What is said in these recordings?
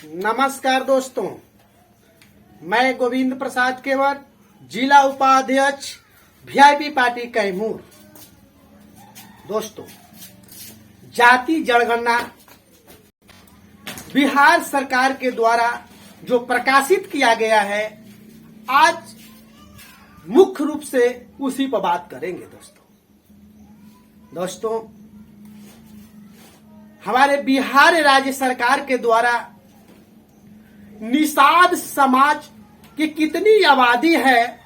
नमस्कार दोस्तों, मैं गोविंद प्रसाद केवट, जिला उपाध्यक्ष वीआईपी पार्टी कैमूर। दोस्तों, जाति जनगणना बिहार सरकार के द्वारा जो प्रकाशित किया गया है, आज मुख्य रूप से उसी पर बात करेंगे। दोस्तों, हमारे बिहार राज्य सरकार के द्वारा निषाद समाज की कितनी आबादी है,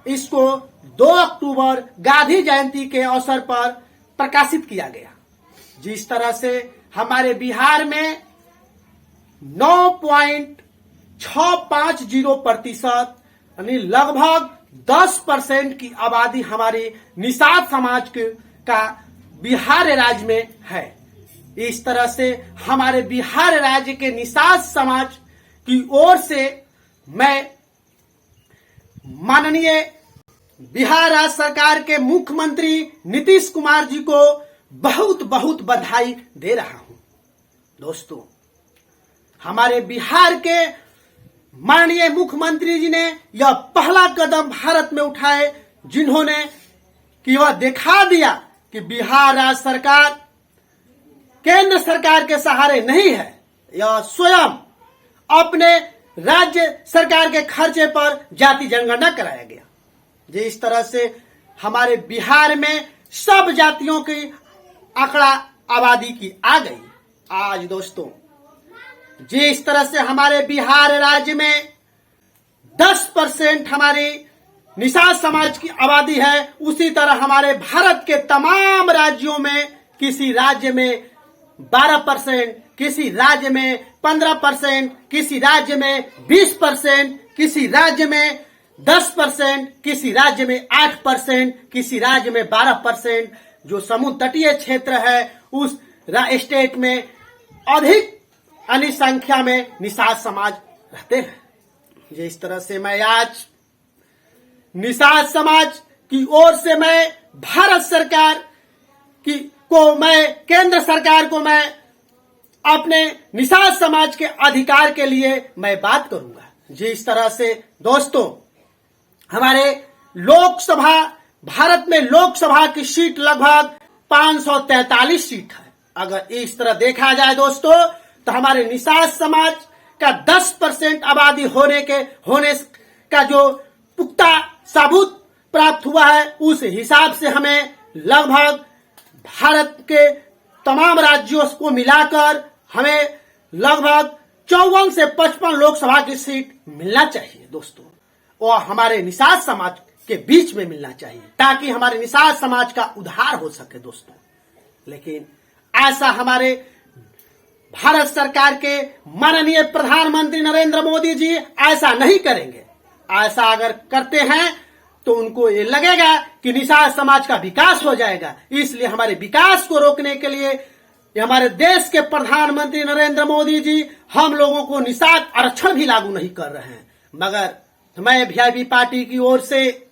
इसको 2 अक्टूबर गांधी जयंती के अवसर पर प्रकाशित किया गया। जिस तरह से हमारे बिहार में 9.650% यानी लगभग 10% की आबादी हमारी निषाद समाज का बिहार राज्य में है। इस तरह से हमारे बिहार राज्य के निषाद समाज की ओर से मैं माननीय बिहार राज्य सरकार के मुख्यमंत्री नीतीश कुमार जी को बहुत बहुत बधाई दे रहा हूं। दोस्तों, हमारे बिहार के माननीय मुख्यमंत्री जी ने यह पहला कदम भारत में उठाए, जिन्होंने कि वह दिखा दिया कि बिहार राज्य सरकार केंद्र सरकार के सहारे नहीं है। यह स्वयं अपने राज्य सरकार के खर्चे पर जाति जनगणना कराया गया। जिस तरह से हमारे बिहार में सब जातियों की आंकड़ा आबादी की आ गई। आज दोस्तों, जिस तरह से हमारे बिहार राज्य में 10% हमारी निषाद समाज की आबादी है, उसी तरह हमारे भारत के तमाम राज्यों में किसी राज्य में 12%, किसी राज्य में 15%, किसी राज्य में 20%, किसी राज्य में 10%, किसी राज्य में 8%, किसी राज्य में 12%। जो समुद्र तटीय क्षेत्र है उस स्टेट में अधिक अन्य संख्या में निषाद समाज रहते हैं। जिस तरह से मैं आज निषाद समाज की ओर से मैं भारत सरकार केंद्र सरकार को मैं अपने निषाद समाज के अधिकार के लिए मैं बात करूंगा। जिस तरह से दोस्तों, हमारे भारत में लोकसभा की सीट लगभग 543 सीट है। अगर इस तरह देखा जाए दोस्तों, तो हमारे निषाद समाज का 10% आबादी होने का जो पुख्ता सबूत प्राप्त हुआ है, उस हिसाब से हमें लगभग भारत के तमाम राज्यों को मिलाकर हमें लगभग 54 से 55 लोकसभा की सीट मिलना चाहिए दोस्तों, और हमारे निषाद समाज के बीच में मिलना चाहिए, ताकि हमारे निषाद समाज का उद्धार हो सके दोस्तों। लेकिन ऐसा हमारे भारत सरकार के माननीय प्रधानमंत्री नरेंद्र मोदी जी ऐसा नहीं करेंगे। ऐसा अगर करते हैं तो उनको ये लगेगा कि निषाद समाज का विकास हो जाएगा। इसलिए हमारे विकास को रोकने के लिए हमारे देश के प्रधानमंत्री नरेंद्र मोदी जी हम लोगों को निषाद आरक्षण भी लागू नहीं कर रहे हैं। मगर मैं वीआईपी पार्टी की ओर से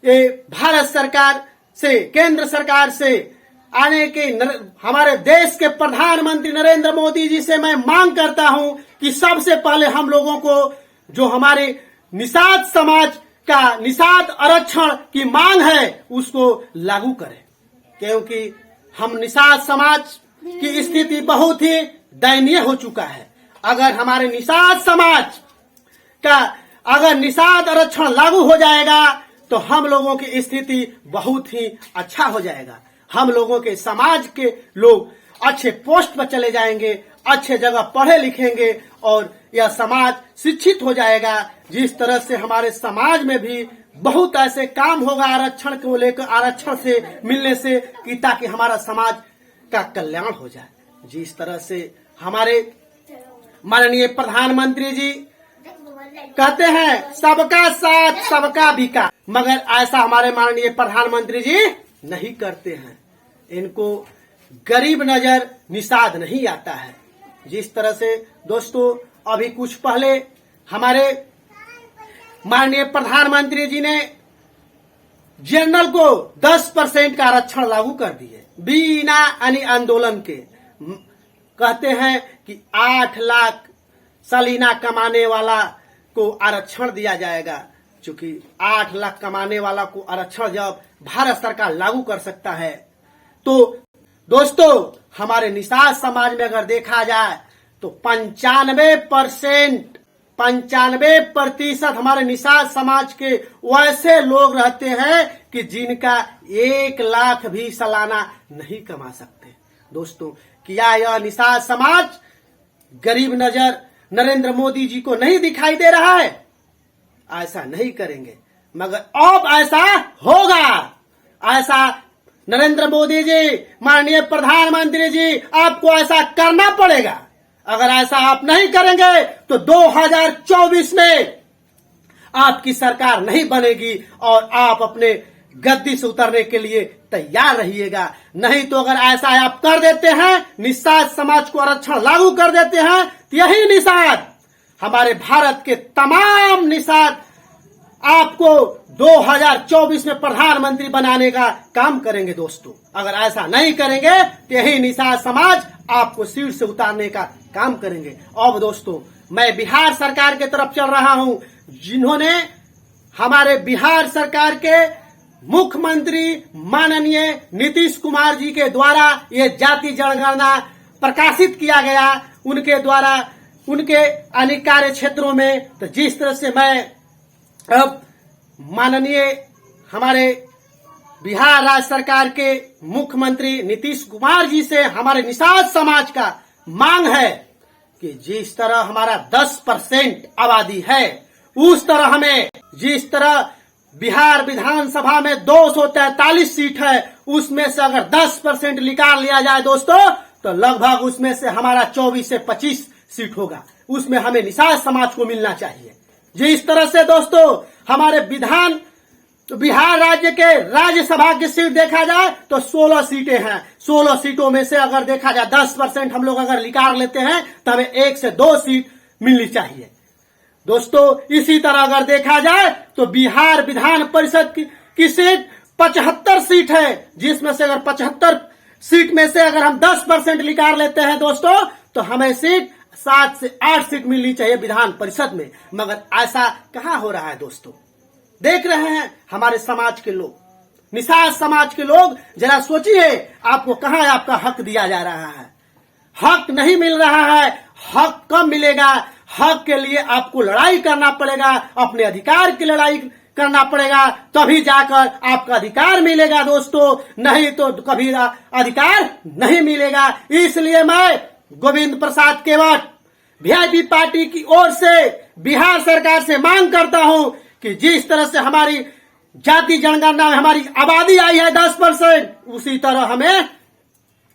ये भारत सरकार से, केंद्र सरकार से आने के हमारे देश के प्रधानमंत्री नरेंद्र मोदी जी से मैं मांग करता हूं कि सबसे पहले हम लोगों को जो हमारे निषाद समाज का निषाद आरक्षण की मांग है उसको लागू करें, क्योंकि हम निषाद समाज की स्थिति बहुत ही दयनीय हो चुका है। अगर हमारे निषाद समाज का अगर निषाद आरक्षण लागू हो जाएगा तो हम लोगों की स्थिति बहुत ही अच्छा हो जाएगा। हम लोगों के समाज के लोग अच्छे पोस्ट पर चले जाएंगे, अच्छे जगह पढ़े लिखेंगे और यह समाज शिक्षित हो जाएगा। जिस तरह से हमारे समाज में भी बहुत ऐसे काम होगा आरक्षण को लेकर, आरक्षण से मिलने से, कि ताकि हमारा समाज का कल्याण हो जाए। जिस तरह से हमारे माननीय प्रधानमंत्री जी कहते हैं सबका साथ सबका विकास, मगर ऐसा हमारे माननीय प्रधानमंत्री जी नहीं करते हैं। इनको गरीब नजर निषाद नहीं आता है। जिस तरह से दोस्तों, अभी कुछ पहले हमारे माननीय प्रधानमंत्री जी ने जनरल को 10% का आरक्षण लागू कर दिए बिना आंदोलन के। कहते हैं कि 8 लाख सालीना कमाने वाला को आरक्षण दिया जाएगा, क्योंकि 8 लाख कमाने वाला को आरक्षण जब भारत सरकार लागू कर सकता है, तो दोस्तों हमारे निषाद समाज में अगर देखा जाए तो 95% हमारे निषाद समाज के वैसे लोग रहते हैं कि जिनका 1 लाख भी सालाना नहीं कमा सकते। दोस्तों क्या यह निषाद समाज गरीब नजर नरेंद्र मोदी जी को नहीं दिखाई दे रहा है? ऐसा नहीं करेंगे, मगर अब ऐसा होगा। ऐसा नरेंद्र मोदी जी, माननीय प्रधानमंत्री जी, आपको ऐसा करना पड़ेगा। अगर ऐसा आप नहीं करेंगे तो 2024 में आपकी सरकार नहीं बनेगी और आप अपने गद्दी से उतरने के लिए तैयार रहिएगा। नहीं तो अगर ऐसा आप कर देते हैं, निषाद समाज को आरक्षण लागू कर देते हैं, तो यही निषाद, हमारे भारत के तमाम निषाद आपको 2024 में प्रधानमंत्री बनाने का काम करेंगे। दोस्तों अगर ऐसा नहीं करेंगे तो यही निषाद समाज आपको सीट से उतारने का काम करेंगे। अब दोस्तों मैं बिहार सरकार के तरफ चल रहा हूं, जिन्होंने हमारे बिहार सरकार के मुख्यमंत्री माननीय नीतीश कुमार जी के द्वारा ये जाति जनगणना प्रकाशित किया गया, उनके द्वारा उनके अनेक कार्य क्षेत्रों में। तो जिस तरह से मैं अब माननीय हमारे बिहार राज्य सरकार के मुख्यमंत्री नीतीश कुमार जी से हमारे निषाद समाज का मांग है कि जिस तरह हमारा 10% आबादी है, उस तरह हमें, जिस तरह बिहार विधानसभा में 243 सीट है, उसमें से अगर 10% निकाल लिया जाए दोस्तों, तो लगभग उसमें से हमारा 24 से 25 सीट होगा। उसमें हमें निषाद समाज को मिलना चाहिए। जिस तरह से दोस्तों हमारे बिहार राज्य के राज्यसभा की सीट देखा जाए तो 16 सीटें हैं। 16 सीटों में से अगर देखा जाए 10% हम लोग अगर निकाल लेते हैं तो हमें 1 से 2 सीट मिलनी चाहिए। दोस्तों इसी तरह अगर देखा जाए तो बिहार विधान परिषद की सीट 75 सीट है, जिसमें से अगर 75 सीट में से अगर हम 10% निकाल लेते हैं दोस्तों, तो हमें सीट 7 से 8 सीट मिलनी चाहिए विधान परिषद में। मगर ऐसा कहाँ हो रहा है दोस्तों? देख रहे हैं हमारे समाज के लोग, निषाद समाज के लोग, जरा सोचिए आपको कहाँ आपका हक दिया जा रहा है। हक नहीं मिल रहा है। हक कब मिलेगा? हक के लिए आपको लड़ाई करना पड़ेगा, अपने अधिकार की लड़ाई करना पड़ेगा, तभी जाकर आपका अधिकार मिलेगा दोस्तों, नहीं तो कभी अधिकार नहीं मिलेगा। इसलिए मैं गोविंद प्रसाद केवट वीआईपी पार्टी की ओर से बिहार सरकार से मांग करता हूं कि जिस तरह से हमारी जाति जनगणना में हमारी आबादी आई है 10%, उसी तरह हमें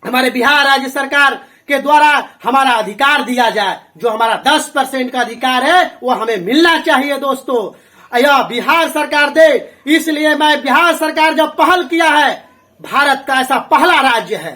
हमारे बिहार राज्य सरकार के द्वारा हमारा अधिकार दिया जाए। जो हमारा 10% का अधिकार है वो हमें मिलना चाहिए दोस्तों। यह बिहार सरकार दे। इसलिए मैं बिहार सरकार जब पहल किया है, भारत का ऐसा पहला राज्य है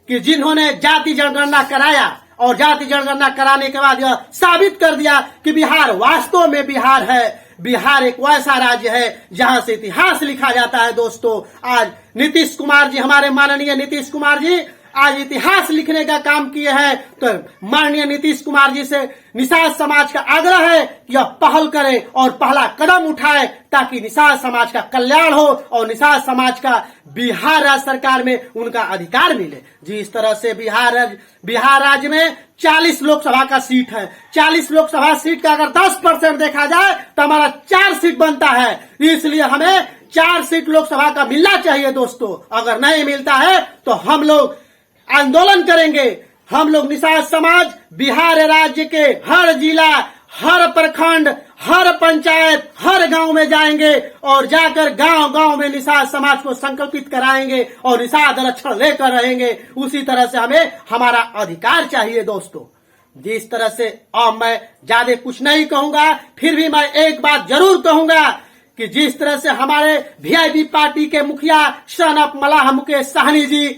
कि जिन्होंने जाति जनगणना कराया और जाति जनगणना कराने के बाद यह साबित कर दिया कि बिहार वास्तव में बिहार है। बिहार एक वैसा राज्य है जहां से इतिहास लिखा जाता है दोस्तों। आज नीतीश कुमार जी, हमारे माननीय नीतीश कुमार जी आज इतिहास लिखने का काम किए हैं। तो माननीय नीतीश कुमार जी से निषाद समाज का आग्रह है कि यह पहल करे और पहला कदम उठाए, ताकि निषाद समाज का कल्याण हो और निषाद समाज का बिहार राज्य सरकार में उनका अधिकार मिले। जिस तरह से बिहार राज्य में 40 लोकसभा का सीट है, 40 लोकसभा सीट का अगर 10% देखा जाए तो हमारा 4 सीट बनता है। इसलिए हमें 4 सीट लोकसभा का मिलना चाहिए दोस्तों। अगर नहीं मिलता है तो हम लोग आंदोलन करेंगे। हम लोग निषाद समाज बिहार राज्य के हर जिला, हर प्रखंड, हर पंचायत, हर गांव में जाएंगे और जाकर गांव-गांव में निषाद समाज को संकल्पित कराएंगे और निषाद आरक्षण लेकर रहेंगे। उसी तरह से हमें हमारा अधिकार चाहिए दोस्तों। जिस तरह से अब मैं ज्यादा कुछ नहीं कहूंगा, फिर भी मैं एक बात जरूर कहूंगा कि जिस तरह से हमारे वीआईपी पार्टी के मुखिया सन ऑफ मलाह मुकेश साहनी जी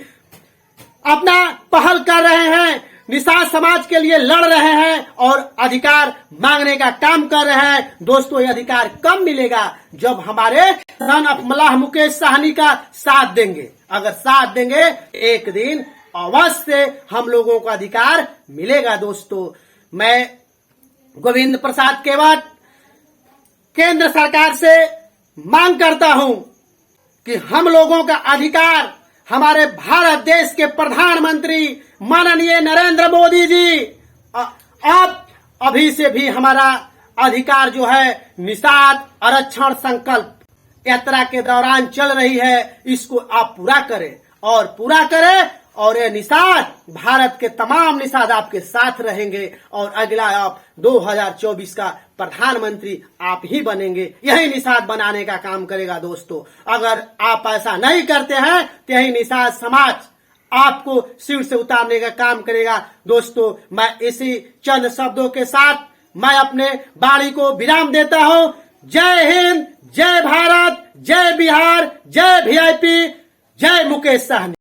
अपना पहल कर रहे हैं, निषाद समाज के लिए लड़ रहे हैं और अधिकार मांगने का काम कर रहे हैं दोस्तों। ये अधिकार कब मिलेगा? जब हमारे सन ऑफ मलाह मुकेश साहनी का साथ देंगे। अगर साथ देंगे, एक दिन अवश्य हम लोगों को अधिकार मिलेगा। दोस्तों, मैं गोविंद प्रसाद केवट केंद्र सरकार से मांग करता हूं कि हम लोगों का अधिकार हमारे भारत देश के प्रधानमंत्री माननीय नरेंद्र मोदी जी अब अभी से भी हमारा अधिकार जो है निषाद आरक्षण संकल्प यात्रा के दौरान चल रही है, इसको आप पूरा करें और ये निषाद भारत के तमाम निषाद आपके साथ रहेंगे और अगला आप 2024 का प्रधानमंत्री आप ही बनेंगे। यही निषाद बनाने का काम करेगा। दोस्तों, अगर आप ऐसा नहीं करते हैं तो यही निषाद समाज आपको सिर से उतारने का काम करेगा। दोस्तों, मैं इसी चंद शब्दों के साथ मैं अपने वाणी को विराम देता हूं। जय हिंद, जय भारत, जय बिहार, जय वीआईपी, जय मुकेश सहनी।